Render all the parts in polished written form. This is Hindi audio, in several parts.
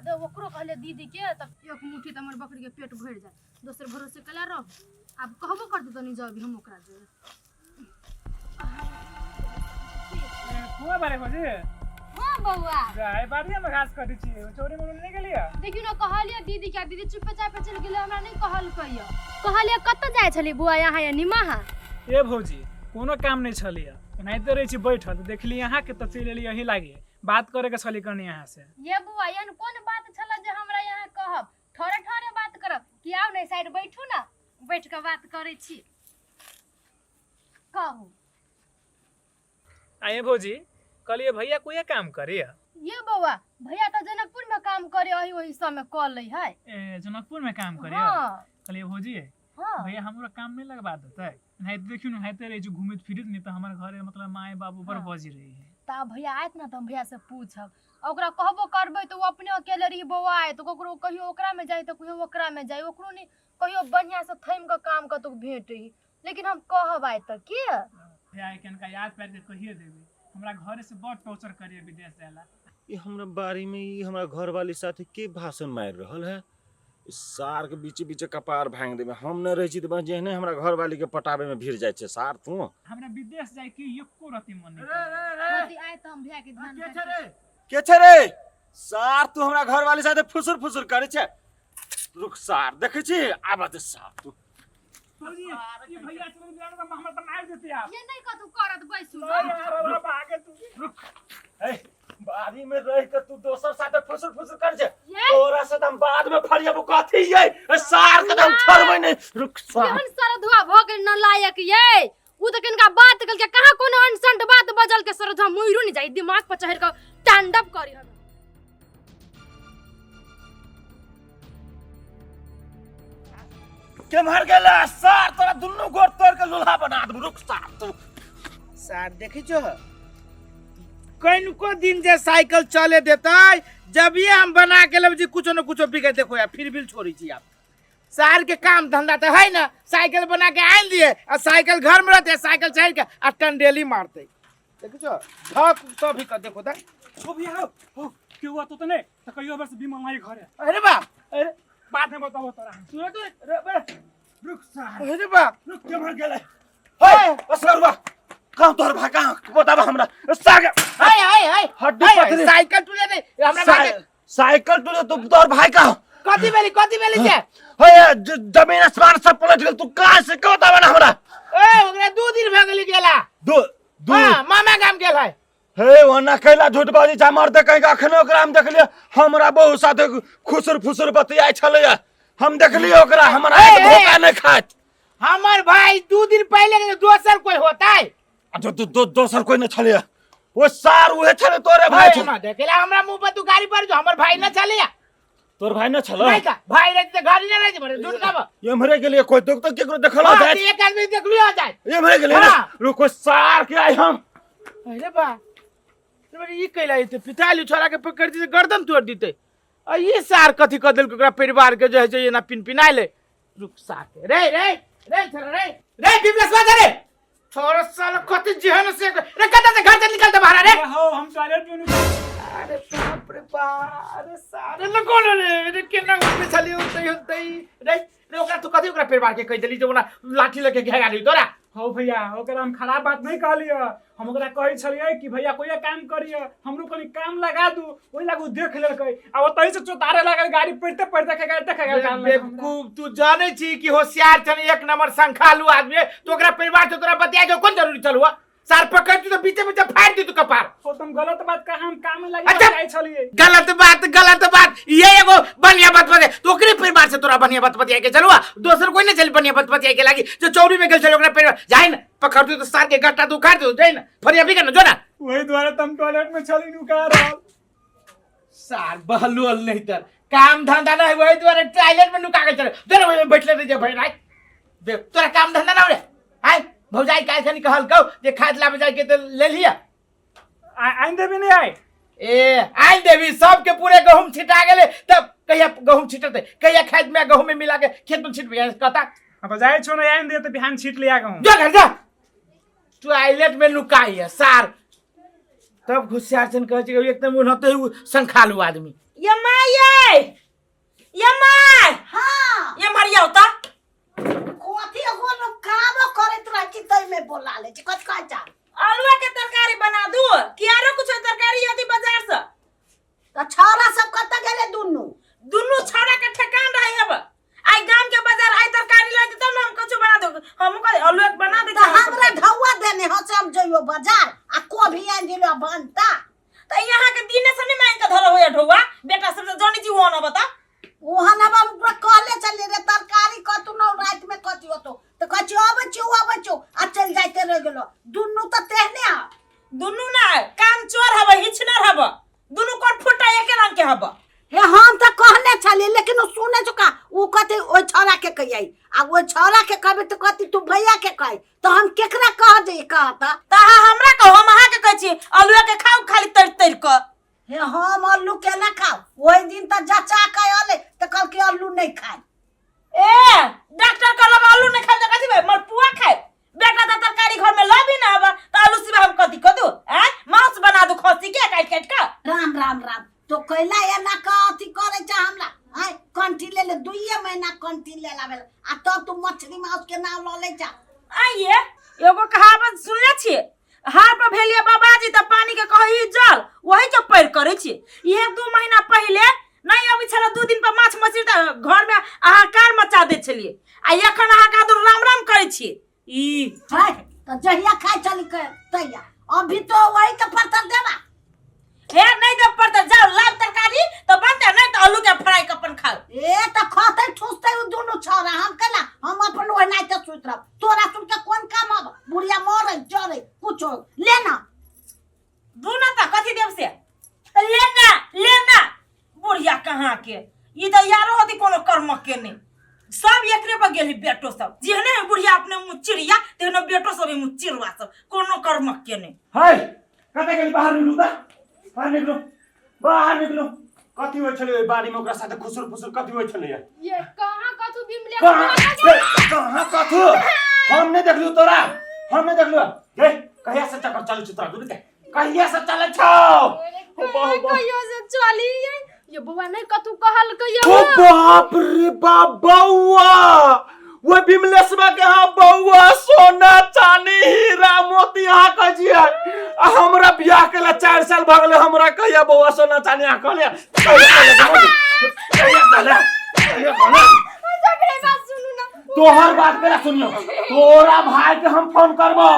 दे ओकरो कहले दीदी के तब एक मुट्ठी त हमर बकरी के पेट भर जाए दोसर भरोसे कला रह अब कहबो कर दे तनी जाबी हम ओकरा जे कुआ बारे बजे हां बौआ गाय बारिया में घास काटी छी चोरी में नहीं गेलिया देखियो ना कहलिए दीदी के दीदी चुपे चापे चल गेले हमरा नहीं कहल कहियो कहलिए कत जाय छली बुआ यहां या निमाहा ए भौजी कोनो काम नहीं छलिया एनाइते रही छी बैठल देखली यहां के त चल एली यही लागे बात करे के छली कनी यहां से ये बुआ यन कोन बात छला जे हमरा यहां कहब थोड़े थोड़े बात करब कि आउ नहीं साइड बैठू ना बैठ के बात करे छी कहू आए भौजी कहलिए भैया कोई काम करे ये बौआ भैया तो जनकपुर में काम करे वही समय कॉल ले है ए जनकपुर में काम करे हां कहलिए भौजी हां भैया हमरा काम नहीं लगवा देते नहीं देखियो ना हाइते रही जो घूमित फिरित नहीं तो हमारे घरे मतलब माए बाबू पर बजी रही है ता भैया आयत ना त हम भैया से पूछब ओकरा कहबो करबै तो वो अपने अकेले रही बौआ आए तो ककरो कहियो ओकरा में जाई तो कहियो ओकरा में जाई ओकरो नहीं कहियो बढ़िया से थैम के काम क तो भेटई लेकिन हम कहब आए त के भैया कनका याद पैर के कहिए देबे हमरा घरे से बहुत टॉर्चर करिए विदेश जाला ये हमरा बारी में ये हमरा घर वाली साथे के भाषण मार रहल है इस सार के बीचे बीचे कपार भांग देबे हम न रही छी त जेहने हमरा घर वाली के पटाबे में भीड़ जाय छे सार तू हमरा विदेश जाय के एको रति मन नहीं होती आए त हम भैया के ध्यान के छे रे सार तू हमरा घर वाली साथे फुसुर फुसुर करे छे रुक सार देखे छी आबत सार तू भौजी ये भैया चल जान तो हमरा त मार देते आप ये नहीं कतु करत बैसु यार भागे तू रुक ए बारी में रह के तू दोसर साथे फुसुर फुसुर कर छे ये? तोरा से हम बाद में फरियाबो कथी ये सार के हम छोड़बै नहीं रुक सार केहन सरधुआ भ गेल न लायक ये उ त किनका बात कल के कहां कोनो अनसंट बात बजल के सरधुआ मुइरू नहीं जाई दिमाग पर चढ़ के टांडव करी हम के मर गेला सार तोरा दुन्नु गोर तोड़ के लोहा बना दब रुक सार तू सार देखी छो कहीं दिन जे साइकिल चले देते जब ये हम बना के लब जी कुछ न कुछ बिगड़ देखो यार फिर भी छोड़ी छी आप सार के काम धंधा तो है ना साइकिल बना के आन दिए और साइकिल घर में रहते साइकिल चढ़ के अटन डेली मारते देखी छो धक तो भी कर देखो ता ओ भैया हो के हुआ तो नहीं त कहियो बस बीमा माई घरे अरे बाप अरे बाद में बताओ तोरा सुनो तो रुक सार अरे बाप रुक के मर गेला हे असरवा कहां तोर भाई कहां बताबा हमरा साग हाय हाय हाय हड्डी हाय, पथरी साइकिल टूले दे हमरा भाई के- साइकिल तू तो तोर भाई कहां कथी बेली छे हे जमीन आसमान सब पलट गेल तू कहां से के बताबा ना हमरा ए ओकरा 2 दिन भ गेली गेला दो दो हां मामा काम गेल है हे वना कैला झूठबाजी जा मार दे कहीं अखने ओकरा हम देखलिए हमरा बहु साथे खुसुर फुसुर बतियाय छले हम देखलिए ओकरा हमरा ए, एक धोखा नहीं खात हमर भाई 2 दिन पहले के दोसर कोई होता है जो दोसर कोई न छले वो सार उहे छले तोरे भाई भाई ना देखेला हमरा मुंह पर तू गाड़ी पर जो हमर भाई न चलिया तोर भाई न छले नहीं का भाई रहते तो गाड़ी न रहती बड़े झूठ का ये मरे के लिए कोई तो केकरो देखला हां जाए एक आदमी देख लियो जाए ये मरे के लिए हाँ। रुको सार के आई हम अरे बा रे ये कैला ये पिताली छोरा के पकड़ दी गर्दन तोड़ दीते आ ये सार कथी क देल ओकरा परिवार के जो है ये ना पिनपिनाय ले रुक सार के रे रे रे छोरा रे बिमलेश बाजा रे छोरा साला कथी जेहन से रे कता से घर से निकल दे बाहर रे हो हम टॉयलेट में अरे बाप रे बाप अरे सारे लगो रे केना पे चली होतई रे रे ओकरा तू कथी ओकरा परिवार के कह देली जो ना लाठी लेके घेरा ली तोरा हो भैया ओकरा हम खराब बात नहीं कहलिए हम ओकरा कहै छलिए कि भैया कोई काम करिए हमरो कोई काम लगा दू ओइ लागू देख लेलकै आ ओतै से चोतारे लागल गाड़ी पड़ते पड़ते के गाड़ी देखे गेल काम बेवकूफ तू जाने छी कि होशियार छन एक नंबर संखालू आदमी तो ओकरा परिवार से तोरा बतिया के कोन जरूरी चलुआ सार पकड़ तू तो बीचे बीचे फाड़ दी तू कपार हो तुम गलत बात कहा हम काम में अच्छा। लगे छलिए गलत बात ये एगो बढ़िया बात बते तो ओकरे परिवार से तोरा बढ़िया बात बतिया के चलुआ दोसर कोई नहीं चल बढ़िया बात बतिया के लागी जो चौरी में गेल चल ओकरा परिवार जाई ना पकड़ तू तो सार के गट्टा तू उखाड़ दे जाई ना फरिया भी करना जो ना वही द्वारा तुम टॉयलेट में छली नुका रहल सार बहलुअल नहीं तर काम धंधा ना है वही द्वारा टॉयलेट में नुका के चले जरा वही बैठले रह जा भाई राय देख तोरा काम धंधा ना रे आय भौजाई काल खनी कहल कहो जे खाद लाबे जाय के तो ले लिया आइन देबे नहीं आए ए आइन देवी सब के पूरे गहूम छिटा गेले तब कहिया गहूम छिटते कहिया खाद में गहूम में मिला के खेत में छिट गया कहता अब जाए छो ना आइन दे तो बिहान छीट लिया कहूं जा घर जा टॉयलेट में लुकाई है सार तब होशियार सन कहे छै एकदम उन्हते संखालू आदमी। ये माय हाँ ये मरिया होता कथी हो न काम करत रह छी तई में बोला ले छी कथी कहै छ आलूआ के तरकारी बना दू कि आरो कुछ तरकारी यदि बाजार से त छौरा सब कत गेले दुनु छौरा के ठेकान रहे हब आई गांव के बाजार आई तरकारी लाते तब हम कुछ बना दो हम कह आलू एक बना दे त हमरा ढौआ देने हो से हम जइयो बाजार आ कोभी आन दिलो बनता त यहाँ के दिने से नहीं मांग के धरो होया ढौआ बेटा सब से जानी जी होना बता ओहन अब हम कहले चले रे तरकारी कतु न रात में कथी होतो त कछि अब चो आ चल जाते रह गेलो दुनु त तेहने आ दुनु ना काम चोर हब हिचनर हब दुनु कोन फुटा एके रंग के हब हे हम त कहने छली लेकिन उ सुने चुका उ कथी ओइ छौरा के कहियै आ ओइ छौरा के कहबे त कथी तू भैया के कह त हम केकरा कह दे कहता ता हमरा कहो हम अहा के कहै छी आलू के खाओ खाली तर क हे हम आलू केना खाओ ओइ दिन त जचा के आले त कल के आलू नहीं खाए ए डॉक्टर का लगा आलू नहीं खाए त कथि भाई मरपुआ खाए बेटा त तरकारी घर में लबी ना अब त आलू सिवा हम कथि क दू हैं मांस बना दू खसी के काट का राम राम राम तो कैला या ना कथी करे छ हमरा हाय कंठी ले 2 महीना कंठी ले लावेल आ तो तू मछली मांस के नाम ल ले जा आइए एगो कहावत सुनले छी हार पर भेलिए बाबाजी त पानी के कहि जल वही के पैर करे छी 1-2 महीना पहले नहीं अभी छला 2 दिन पर माछ मछली त घर में हाहाकार मचा दे छलिए आ एखन हाहाकार तो राम राम करे छी ई हाय त जहिया खाए चली के तैया अभी तो वही के पत्थर देबा हे नहीं दे पड़ता जाओ लाभ तरकारी तो बनता नहीं तो आलू के फ्राई कपन खाओ ए त खते ठुसते उ दोनों छौरा हम कला हम अपन ओइ नाइ त सुत रह तोरा सुन के कोन काम अब बुढ़िया मरे जरे कुछ लेना दूना ता कथि देव से लेना बुढ़िया कहां के ई त यारो होती कोनो कर्म के नहीं सब एकरे पर गेली बेटो सब जेहने बुढ़िया अपने मुंह चिड़िया तेहने बेटो सब मुंह चिड़वा सब कोनो कर्म के नहीं हाय कतै गेली बाहर निकलू त बाहर निकलो कथि होइ छले बाड़ी में ओकरा साथे खुसुर फुसुर कथि होइ छले ये कहां कथु बिमले कहां कथु हम नहीं देखलू तोरा हम नहीं देखलू गे कहिया से चक्कर चलै छ तोरा दूर के कहिया से चलै छौ कहियो से चली ये बउआ नहीं कथु कहल के ओ बाप रे बाप बउआ वो बिमलेशवा के हां बउआ सोना चांदी हीरा मोती हां कजिया हमरा बियाह केला 4 साल भ गेले हमरा कहिया बउआ सोना चांदी हां कहले तोहर बात केला सुनियो तोरा भाई के हम फोन करबो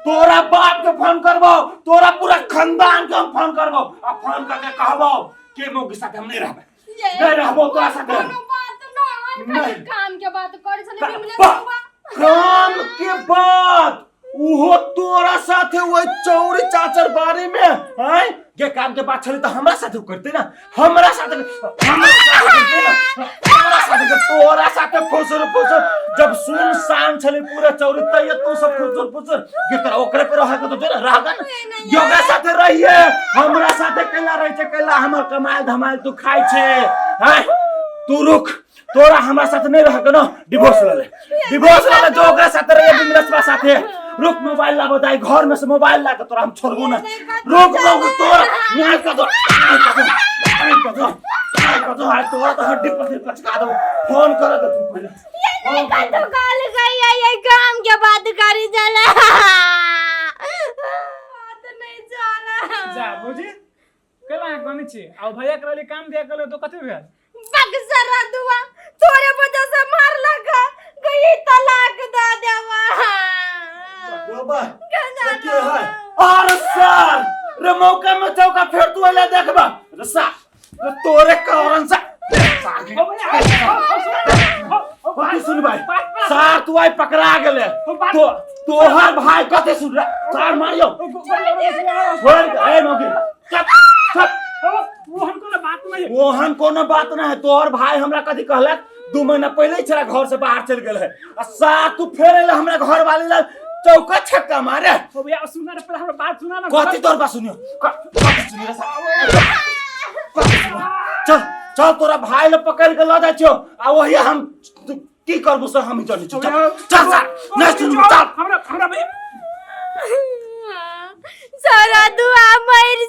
तोरा बाप के फोन करबो तोरा पूरा खानदान के हम फोन करबो आ फोन करके कहबो के मोगी साथे हम नहीं रहबो तोरा साथे काम के बात करे छले बिमले काम के बात उहो तोरा साथे वो चौरी चाचर बारे में हैं के काम के बात छले त हमरा साथे करते ना हमरा साथे करते ना हमरा साथे तोरा साथे फुसुर जब सुन शान छले पूरा चौरी तय तू सब फुसुर के तोरा ओकरे पे रह के तो तेरा रहगन योगा साथे रहिए हमरा साथे केला रह छे केला हमर कमाल धमाल तू खाइ छे हैं तू रुक तोरा हमरा साथे नहीं रह के ना डिवोर्स ले जो ओकरा साथे रहिए बिमलेशवा साथे रुक मोबाइल ला बताई घर में से मोबाइल ला के तोरा हम छोड़बो ना रुक तोरा नहीं कर दो हां तोरा तो हड्डी पर कचका दो फोन कर दे तू पहले ये नहीं कथु कहल गई ये काम के बात करी चला बात नहीं चला जा बुझी केला गनी छी आ भैया करले काम दिया करले तो कथि भेल बक्सरा दुआ तोरे वजह से मार लगा गई तलाक दे देवा बाबा के है और सर रे मौका में चौका फेर तू ले देखबा रसा तोरे कारण से कथि सुन भाई सार तू आई पकड़ा गेले तो तोहर भाई कथि सुन रे सार मारियो ए मौके चुप ओहन कोनो बात नहीं है तोहर भाई हमरा कथि कहलक 2 महीना पहले छला घर से बाहर चल गेल है आ सा तू फेर एले हमरा घर वाली ला चौका छक्का मारे ओ भैया सुना रे पहले हमरा बात सुना ना कथि तोर बात सुनियो कथि सुनियो चल तोरा भाई ले पकड़ के ला जाय छो आ वही हम की करबो से हम जानि छो चल नहीं सुन चल हमरा भैया सारा दुआ मर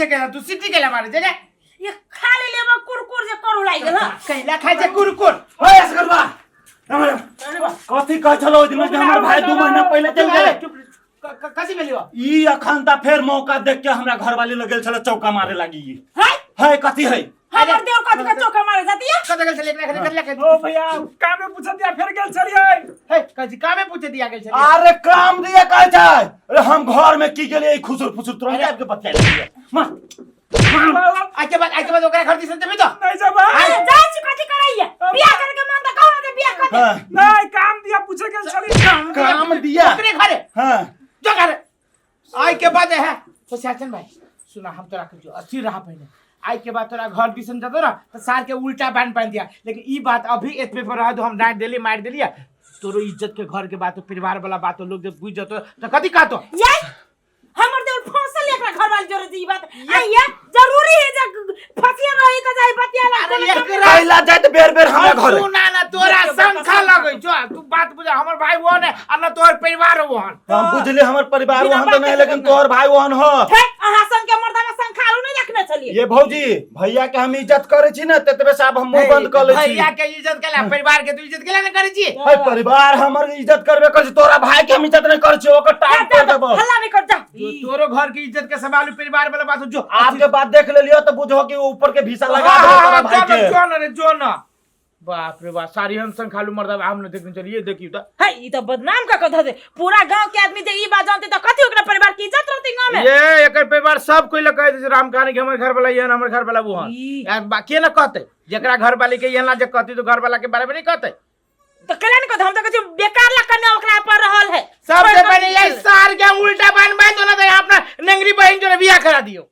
छे केला तू सिटी केला मारे जे ये खाली लेबो कुरकुर जे करू लागि गेल कैला खाइ छे कुरकुर होय असगरबा कथी कह छलो ओइ दिन में हमर भाई 2 महीना पहले चल गेले कसी भेलियो ई अखन ता फेर मौका देख के हमरा घरवाली लगेल छले चौका मारे लागी है है कथी है हमर देव कथि का चौका मारे जाती है कत गेल छले एकरा खाली करला के ओ भैया काम में पूछ दिया फिर गेल छलिए हे कसी कामे पूछे दिया गेल छले अरे काम दिया कह जाय अरे हम घर में की गेले खुसुर फुसुर तुरंत आके बतिया लिया मां आके बाद ओकरा घर दिस देबे तो नहीं जब जाय छी कथि करैया बियाह करे के मन त कहू जे बियाह कर हां नहीं काम दिया पूछे गेल छलिए काम दिया ओकरे घरे हां जो घर आई के बाद है पछाचन भाई सुना हम तोरा के जो अस्थिर रहा पहले आई के बाद तोरा घर दिसन जतो ना तो सार के उल्टा बांध दिया लेकिन ई बात अभी एतबे पर रह दो हम डांट देली मार देलिया तोरो इज्जत के घर के बात परिवार वाला बात लोग जब बुझ जतो तो कथि कहतो यार हमर देव फसल एकरा घर वाली जोरे दी बात आइया जरूरी है जे फसिया रही त जाई बतिया ला कहला जाय त बेर बेर हमरा घर तू ना तोरा संखा लगै जो तू बात बुझा हमर भाई वो ने आ ना तोर परिवार वहन हम बुझले हमर परिवार वहन त नहीं लेकिन तोर भाई वहन हो हे अहाँ सन के मर्दा में संखालू नहीं रखने चलिए ये भौजी भैया के हम इज्जत करे छी ना ततबे साहब हम मुंह बंद कर ले छी भैया के इज्जत केला परिवार के तू इज्जत केला न करै छी भाई परिवार हमर इज्जत करबे कर तोरा भाई के हम इज्जत नहीं कर छी ओकर टाइम पे देबो हल्ला नहीं कर जा तोरो घर की इज्जत के सवाल परिवार वाला बात जो आपके बात देख ले लियो तो बुझो कि ऊपर के भीसा लगा दो तोरा भाई के जो न बाप रे बाप सारी हम संखालू मर्दा हम न देखन चलिए देखियो त है ई तो बदनाम का कथा दे पूरा गांव के आदमी जे ई बात जानते तो कथि ओकरा परिवार की इज्जत रहती गांव में ये एकर परिवार सब कोई लगा दे राम कहानी के हमर घर वाला ये हमर घर वाला वो यार बाकी न कहते जेकरा घर वाले के यहला जे कहती तो घर वाला के बारे में नहीं कहते तो कल्याण को हम तो कुछ बेकार ला करने ओकरा पर रहल है सबसे पहले ये सार के उल्टा बांध दो ना तो अपना नंगरी बहन जो बियाह करा दियो